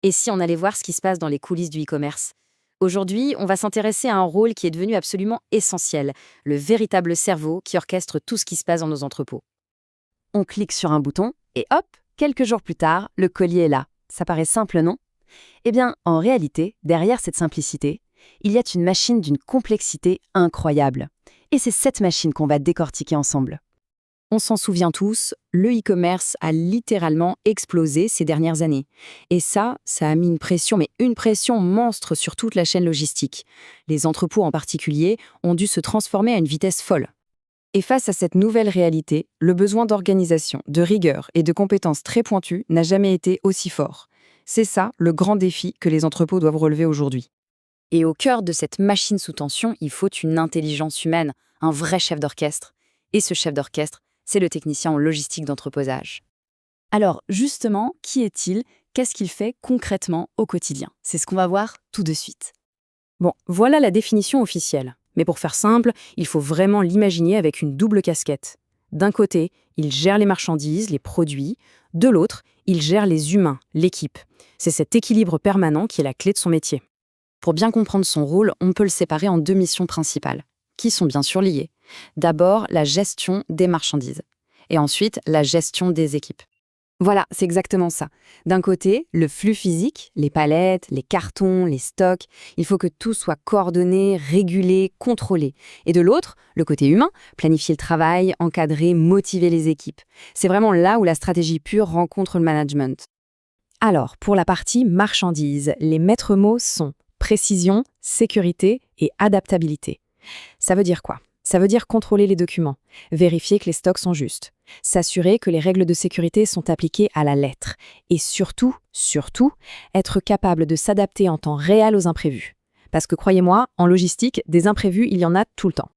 Et si on allait voir ce qui se passe dans les coulisses du e-commerce? Aujourd'hui, on va s'intéresser à un rôle qui est devenu absolument essentiel, le véritable cerveau qui orchestre tout ce qui se passe dans nos entrepôts. On clique sur un bouton et hop, quelques jours plus tard, le colis est là. Ça paraît simple, non? Eh bien, en réalité, derrière cette simplicité, il y a une machine d'une complexité incroyable. Et c'est cette machine qu'on va décortiquer ensemble. On s'en souvient tous, le e-commerce a littéralement explosé ces dernières années. Et ça a mis une pression, mais une pression monstre sur toute la chaîne logistique. Les entrepôts en particulier ont dû se transformer à une vitesse folle. Et face à cette nouvelle réalité, le besoin d'organisation, de rigueur et de compétences très pointues n'a jamais été aussi fort. C'est ça le grand défi que les entrepôts doivent relever aujourd'hui. Et au cœur de cette machine sous tension, il faut une intelligence humaine, un vrai chef d'orchestre. Et ce chef d'orchestre, c'est le technicien en logistique d'entreposage. Alors justement, qui est-il? Qu'est-ce qu'il fait concrètement au quotidien? C'est ce qu'on va voir tout de suite. Bon, voilà la définition officielle. Mais pour faire simple, il faut vraiment l'imaginer avec une double casquette. D'un côté, il gère les marchandises, les produits. De l'autre, il gère les humains, l'équipe. C'est cet équilibre permanent qui est la clé de son métier. Pour bien comprendre son rôle, on peut le séparer en deux missions principales, qui sont bien sûr liées. D'abord, la gestion des marchandises. Et ensuite, la gestion des équipes. Voilà, c'est exactement ça. D'un côté, le flux physique, les palettes, les cartons, les stocks, il faut que tout soit coordonné, régulé, contrôlé. Et de l'autre, le côté humain, planifier le travail, encadrer, motiver les équipes. C'est vraiment là où la stratégie pure rencontre le management. Alors, pour la partie marchandises, les maîtres mots sont précision, sécurité et adaptabilité. Ça veut dire quoi? Ça veut dire contrôler les documents, vérifier que les stocks sont justes, s'assurer que les règles de sécurité sont appliquées à la lettre et surtout, être capable de s'adapter en temps réel aux imprévus. Parce que croyez-moi, en logistique, des imprévus, il y en a tout le temps.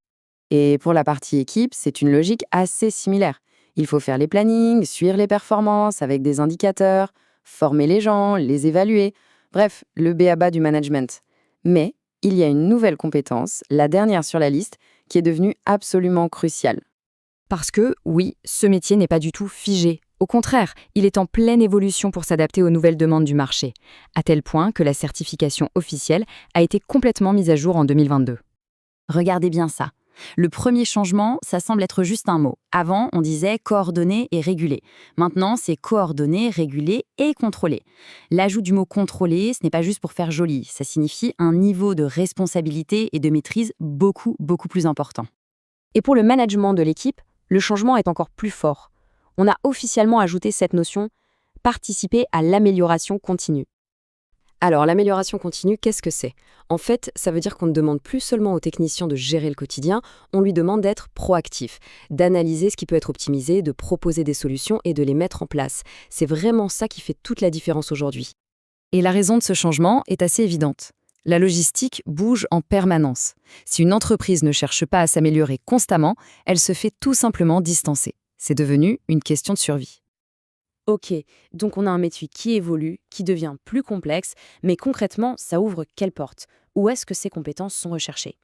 Et pour la partie équipe, c'est une logique assez similaire. Il faut faire les plannings, suivre les performances avec des indicateurs, former les gens, les évaluer. Bref, le b.a-ba du management. Mais il y a une nouvelle compétence, la dernière sur la liste, qui est devenue absolument cruciale. Parce que, oui, ce métier n'est pas du tout figé. Au contraire, il est en pleine évolution pour s'adapter aux nouvelles demandes du marché, à tel point que la certification officielle a été complètement mise à jour en 2022. Regardez bien ça. Le premier changement, ça semble être juste un mot. Avant, on disait coordonner et réguler. Maintenant, c'est coordonner, réguler et contrôler. L'ajout du mot contrôler, ce n'est pas juste pour faire joli. Ça signifie un niveau de responsabilité et de maîtrise beaucoup plus important. Et pour le management de l'équipe, le changement est encore plus fort. On a officiellement ajouté cette notion « participer à l'amélioration continue ». Alors, l'amélioration continue, qu'est-ce que c'est? En fait, ça veut dire qu'on ne demande plus seulement aux techniciens de gérer le quotidien, on lui demande d'être proactif, d'analyser ce qui peut être optimisé, de proposer des solutions et de les mettre en place. C'est vraiment ça qui fait toute la différence aujourd'hui. Et la raison de ce changement est assez évidente. La logistique bouge en permanence. Si une entreprise ne cherche pas à s'améliorer constamment, elle se fait tout simplement distancer. C'est devenu une question de survie. Ok, donc on a un métier qui évolue, qui devient plus complexe, mais concrètement, ça ouvre quelle porte? Où est-ce que ces compétences sont recherchées?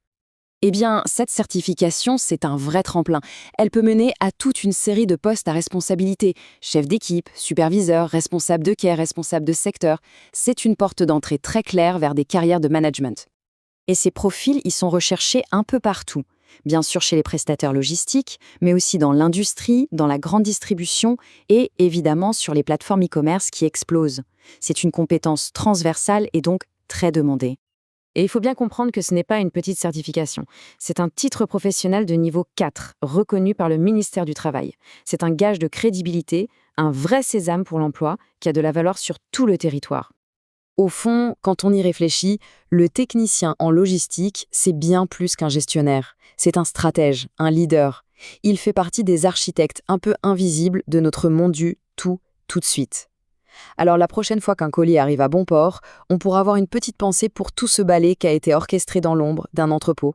Eh bien, cette certification, c'est un vrai tremplin. Elle peut mener à toute une série de postes à responsabilité. Chef d'équipe, superviseur, responsable de quai, responsable de secteur. C'est une porte d'entrée très claire vers des carrières de management. Et ces profils, ils sont recherchés un peu partout. Bien sûr chez les prestataires logistiques, mais aussi dans l'industrie, dans la grande distribution et évidemment sur les plateformes e-commerce qui explosent. C'est une compétence transversale et donc très demandée. Et il faut bien comprendre que ce n'est pas une petite certification. C'est un titre professionnel de niveau 4, reconnu par le ministère du Travail. C'est un gage de crédibilité, un vrai sésame pour l'emploi qui a de la valeur sur tout le territoire. Au fond, quand on y réfléchit, le technicien en logistique, c'est bien plus qu'un gestionnaire. C'est un stratège, un leader. Il fait partie des architectes un peu invisibles de notre monde du tout de suite. Alors la prochaine fois qu'un colis arrive à bon port, on pourra avoir une petite pensée pour tout ce balai qui a été orchestré dans l'ombre d'un entrepôt.